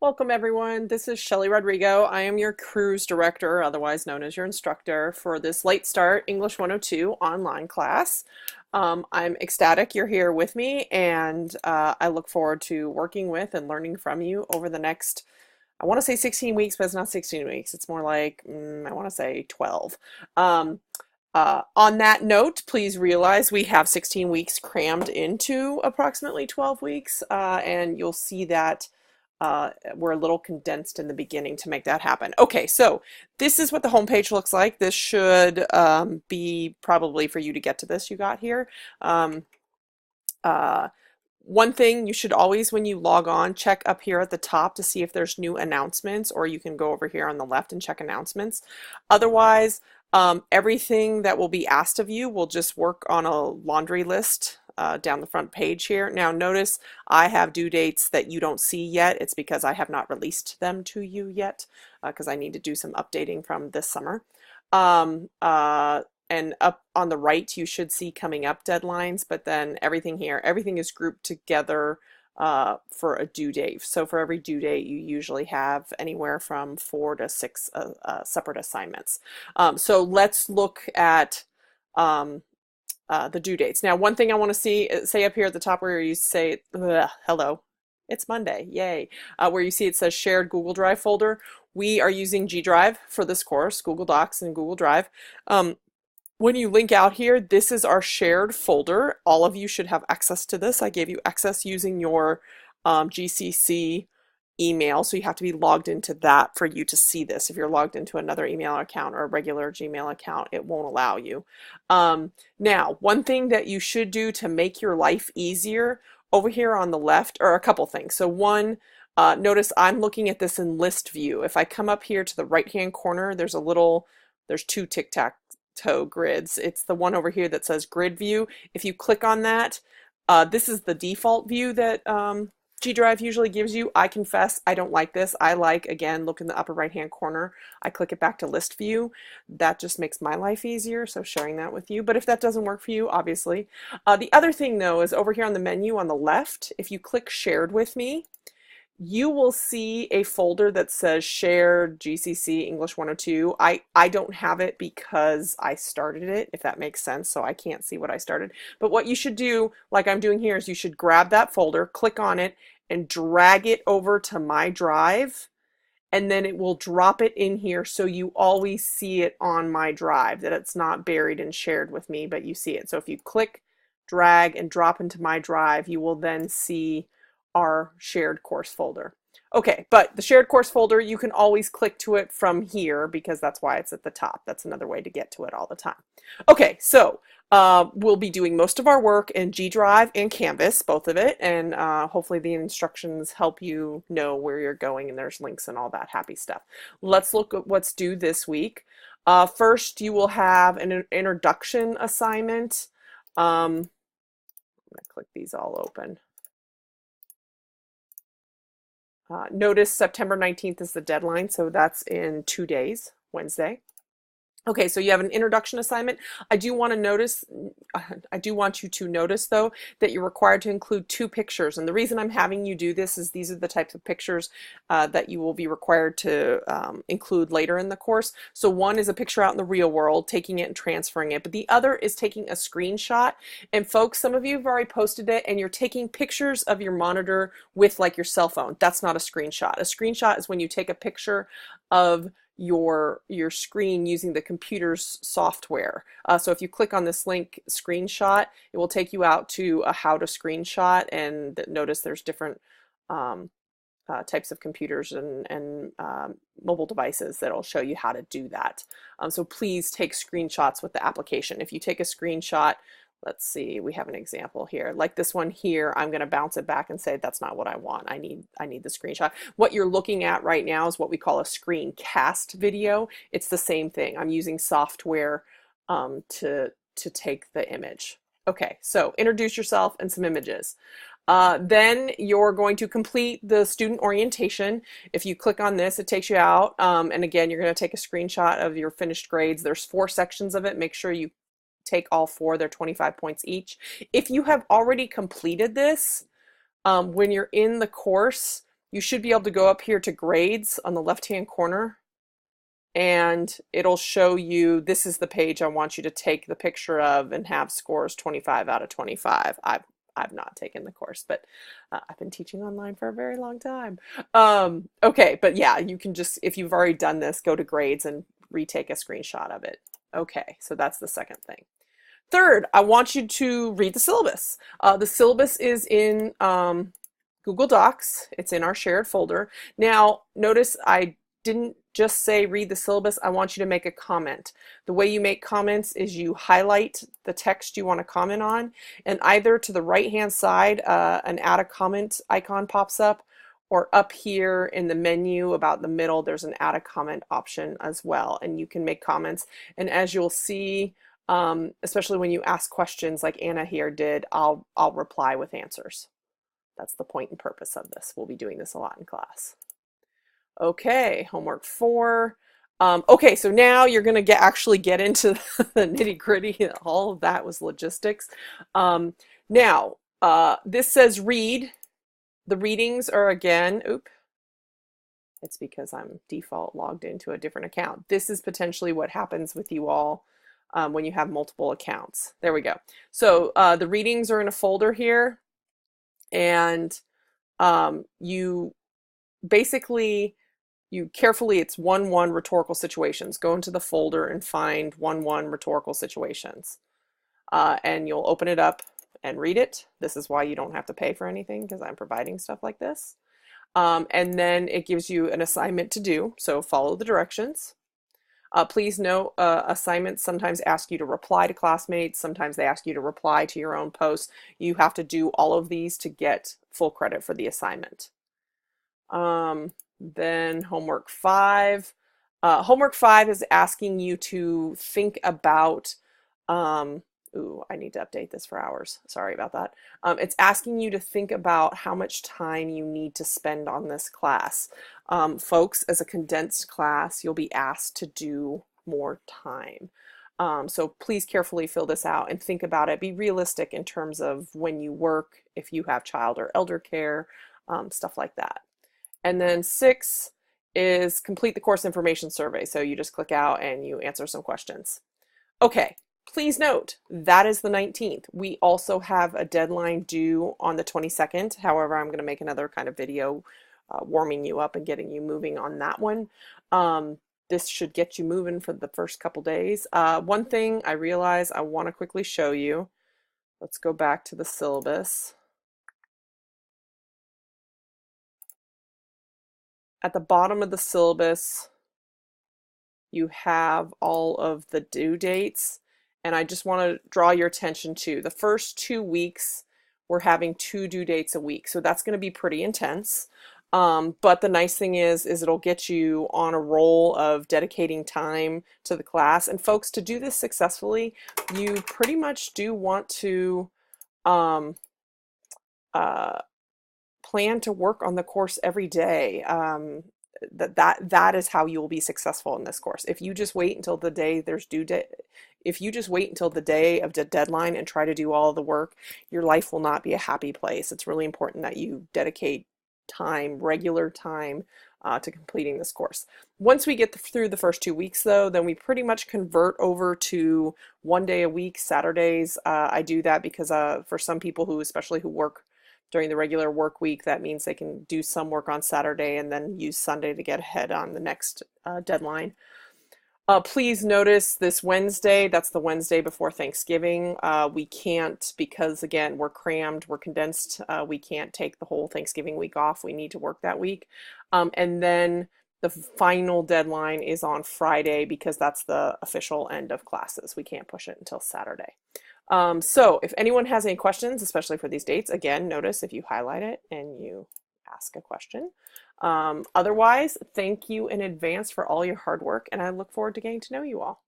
Welcome everyone. This is Shelly Rodrigo. I am your cruise director, otherwise known as your instructor, for this Late Start English 102 online class. I'm ecstatic you're here with me, and I look forward to working with and learning from you over the next, I want to say 16 weeks, but it's not 16 weeks. It's more like, I want to say 12. On that note, please realize we have 16 weeks crammed into approximately 12 weeks, and you'll see that we're a little condensed in the beginning to make that happen. Okay, so this is what the homepage looks like. This should be probably for you to get to this you got here. One thing you should always, when you log on, check up here at the top to see if there's new announcements, or you can go over here on the left and check announcements. Otherwise, everything that will be asked of you will just work on a laundry list down the front page here. Now notice I have due dates that you don't see yet. It's because I have not released them to you yet because I need to do some updating from this summer. And up on the right you should see coming up deadlines, but then everything here, everything is grouped together for a due date. So for every due date you usually have anywhere from 4 to 6 separate assignments. So let's look at the due dates. Now, one thing I want to say up here at the top where you say, hello, it's Monday, yay, where you see it says shared Google Drive folder. We are using G Drive for this course, Google Docs and Google Drive. When you link out here, this is our shared folder. All of you should have access to this. I gave you access using your GCC email, so you have to be logged into that for you to see this. If you're logged into another email account or a regular Gmail account, it won't allow you. Now, one thing that you should do to make your life easier over here on the left are a couple things. So one, notice I'm looking at this in list view. If I come up here to the right hand corner, there's two tic-tac-toe grids. It's the one over here that says grid view. If you click on that, this is the default view that G Drive usually gives you. I confess I don't like this. I like, again, look in the upper right hand corner. I click it back to list view. That just makes my life easier, so sharing that with you. But if that doesn't work for you, obviously. The other thing though is over here on the menu on the left, if you click shared with me, you will see a folder that says shared GCC English 102. I don't have it because I started it, if that makes sense, so I can't see what I started. But what you should do, like I'm doing here, is you should grab that folder, click on it, and drag it over to my drive, and then it will drop it in here so you always see it on my drive, that it's not buried and shared with me, but you see it. So if you click, drag, and drop into my drive, you will then see our shared course folder. Okay, but the shared course folder, you can always click to it from here because that's why it's at the top. That's another way to get to it all the time. Okay, so we'll be doing most of our work in G Drive and Canvas, both of it, and hopefully the instructions help you know where you're going, and there's links and all that happy stuff. Let's look at what's due this week. First, you will have an introduction assignment. I'm going to click these all open. Notice September 19th is the deadline, so that's in 2 days, Wednesday. Okay, so you have an introduction assignment. I do want you to notice though that you're required to include 2 pictures, and the reason I'm having you do this is these are the types of pictures that you will be required to include later in the course. So one is a picture out in the real world, taking it and transferring it, but the other is taking a screenshot. And folks, some of you have already posted it, and you're taking pictures of your monitor with like your cell phone. That's not a screenshot. A screenshot is when you take a picture of your screen using the computer's software. So if you click on this link, screenshot, it will take you out to a how to screenshot, and notice there's different types of computers and mobile devices that'll show you how to do that. So please take screenshots with the application. If you take a screenshot, let's see, we have an example here. Like this one here, I'm going to bounce it back and say that's not what I want. I need the screenshot. What you're looking at right now is what we call a screencast video. It's the same thing. I'm using software to take the image. Okay, so introduce yourself and some images. Then you're going to complete the student orientation. If you click on this, it takes you out. And again, you're going to take a screenshot of your finished grades. There's 4 sections of it. Make sure you take all 4. They're 25 points each. If you have already completed this, when you're in the course, you should be able to go up here to grades on the left-hand corner, and it'll show you, this is the page I want you to take the picture of and have scores 25 out of 25. I've not taken the course, but I've been teaching online for a very long time. Okay, but yeah, you can just, if you've already done this, go to grades and retake a screenshot of it. Okay, so that's the second thing. Third, I want you to read the syllabus. The syllabus is in Google Docs. It's in our shared folder. Now, notice I didn't just say read the syllabus. I want you to make a comment. The way you make comments is you highlight the text you want to comment on, and either to the right-hand side, an add a comment icon pops up, or up here in the menu about the middle, there's an add a comment option as well, and you can make comments. And as you'll see, especially when you ask questions like Anna here did, I'll reply with answers. That's the point and purpose of this. We'll be doing this a lot in class. Okay, homework 4. Okay, so now you're going to actually get into the nitty-gritty. All of that was logistics. Now, this says read. The readings are again, it's because I'm default logged into a different account. This is potentially what happens with you all when you have multiple accounts. There we go. So the readings are in a folder here, and you basically, carefully, it's 1-1 rhetorical situations. Go into the folder and find 1-1 rhetorical situations. And you'll open it up and read it. This is why you don't have to pay for anything, because I'm providing stuff like this. And then it gives you an assignment to do, so follow the directions. Please note, assignments sometimes ask you to reply to classmates, sometimes they ask you to reply to your own posts. You have to do all of these to get full credit for the assignment. Then homework 5. Homework 5 is asking you to think about, I need to update this for hours. Sorry about that. It's asking you to think about how much time you need to spend on this class. Folks, as a condensed class, you'll be asked to do more time. So please carefully fill this out and think about it. Be realistic in terms of when you work, if you have child or elder care, stuff like that. And then 6 is complete the course information survey. So you just click out and you answer some questions. Okay, please note that is the 19th. We also have a deadline due on the 22nd. However, I'm going to make another kind of video warming you up and getting you moving on that one. This should get you moving for the first couple days. One thing I realize I want to quickly show you. Let's go back to the syllabus. At the bottom of the syllabus, you have all of the due dates, and I just want to draw your attention to the first 2 weeks. We're having 2 due dates a week, so that's going to be pretty intense. But the nice thing is it'll get you on a roll of dedicating time to the class. And folks, to do this successfully, you pretty much do want to plan to work on the course every day. That is how you will be successful in this course. If you just wait until the day there's due date, if you just wait until the day of the deadline and try to do all of the work, your life will not be a happy place. It's really important that you dedicate time, regular time, to completing this course. Once we get through the first 2 weeks, though, then we pretty much convert over to 1 day a week, Saturdays. I do that because for some people who, especially who work during the regular work week, that means they can do some work on Saturday and then use Sunday to get ahead on the next deadline. Please notice this Wednesday, that's the Wednesday before Thanksgiving. We can't, because again, we're crammed, we're condensed. We can't take the whole Thanksgiving week off. We need to work that week. And then the final deadline is on Friday because that's the official end of classes. We can't push it until Saturday. So if anyone has any questions, especially for these dates, again, notice if you highlight it and you ask a question. Otherwise, thank you in advance for all your hard work, and I look forward to getting to know you all.